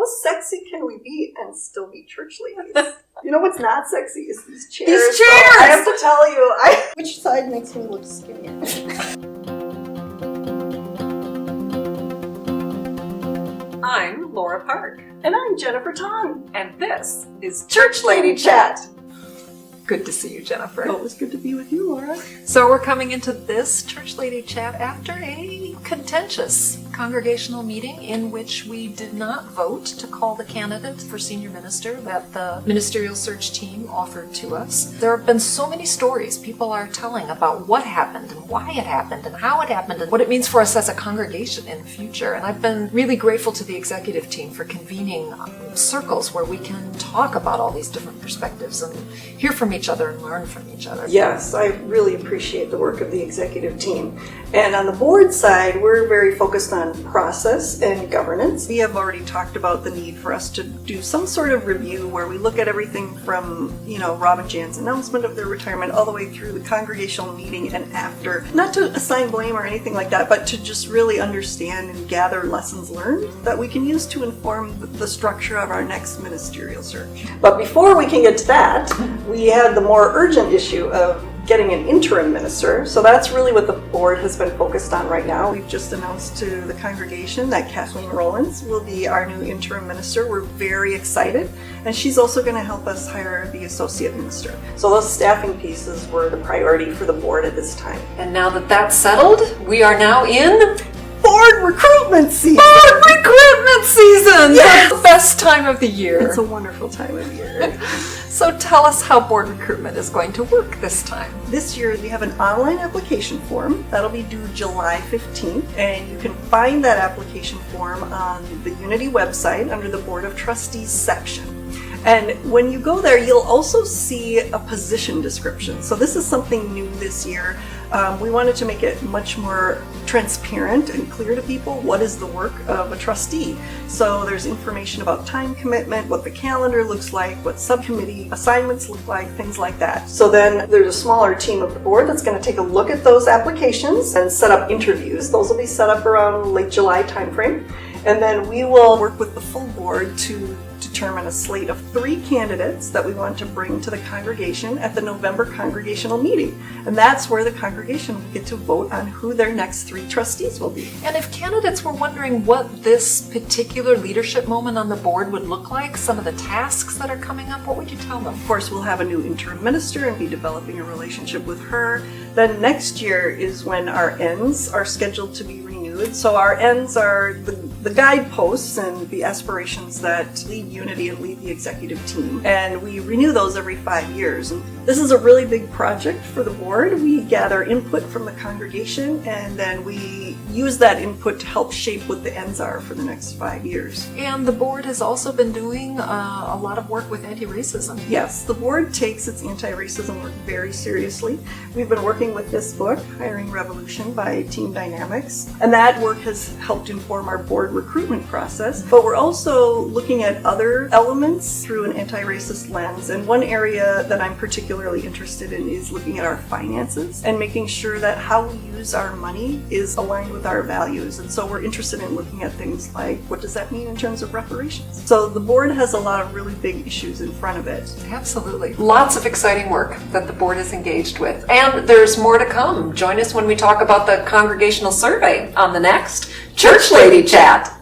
sexy can we be and still be church ladies? You know what's not sexy is these chairs. These chairs! So I have to tell you, which side makes me look skinnier? I'm Laura Park. And I'm Jennifer Tong. And this is Church Lady Chat. Good to see you, Jennifer. Oh, it was good to be with you, Laura. So we're coming into this Church Lady Chat after a contentious congregational meeting in which we did not vote to call the candidate for senior minister that the ministerial search team offered to us. There have been so many stories people are telling about what happened and why it happened and how it happened and what it means for us as a congregation in the future. And I've been really grateful to the executive team for convening circles where we can talk about all these different perspectives and hear from each other and learn from each other. Yes, I really appreciate the work of the executive team. And on the board side, we're very focused on process and governance. We have already talked about the need for us to do some sort of review where we look at everything from, Rob and Jan's announcement of their retirement all the way through the congregational meeting and after. Not to assign blame or anything like that, but to just really understand and gather lessons learned that we can use to inform the structure of our next ministerial search. But before we can get to that, we had the more urgent issue of getting an interim minister. So that's really what the board has been focused on right now. We've just announced to the congregation that Kathleen Rollins will be our new interim minister. We're very excited. And she's also going to help us hire the associate minister. So those staffing pieces were the priority for the board at this time. And now that that's settled, we are now in board recruitment season! Board recruitment season! Yes! The best time of the year. It's a wonderful time of year. So tell us how board recruitment is going to work this time. This year we have an online application form that'll be due July 15th, and you can find that application form on the Unity website under the Board of Trustees section. And when you go there, you'll also see a position description. So this is something new this year. We wanted to make it much more transparent and clear to people what is the work of a trustee. So there's information about time commitment, what the calendar looks like, what subcommittee assignments look like, things like that. So then there's a smaller team of the board that's going to take a look at those applications and set up interviews. Those will be set up around late July timeframe. And then we will work with the full board to determine a slate of 3 candidates that we want to bring to the congregation at the November congregational meeting. And that's where the congregation will get to vote on who their next 3 trustees will be. And if candidates were wondering what this particular leadership moment on the board would look like, some of the tasks that are coming up, what would you tell them? Of course, we'll have a new interim minister and be developing a relationship with her. Then next year is when our ends are scheduled to be renewed. So our ends are the guideposts and the aspirations that lead Unity and lead the executive team. And we renew those every 5 years. And this is a really big project for the board. We gather input from the congregation and then we use that input to help shape what the ends are for the next 5 years. And the board has also been doing a lot of work with anti-racism. Yes, the board takes its anti-racism work very seriously. We've been working with this book, Hiring Revolution by Team Dynamics, and that work has helped inform our board recruitment process. But we're also looking at other elements through an anti-racist lens. And one area that I'm particularly interested in is looking at our finances and making sure that how we use our money is aligned with our values. And so we're interested in looking at things like, what does that mean in terms of reparations? So the board has a lot of really big issues in front of it. Absolutely. Lots of exciting work that the board is engaged with. And there's more to come. Join us when we talk about the congregational survey on the next Church Lady Chat.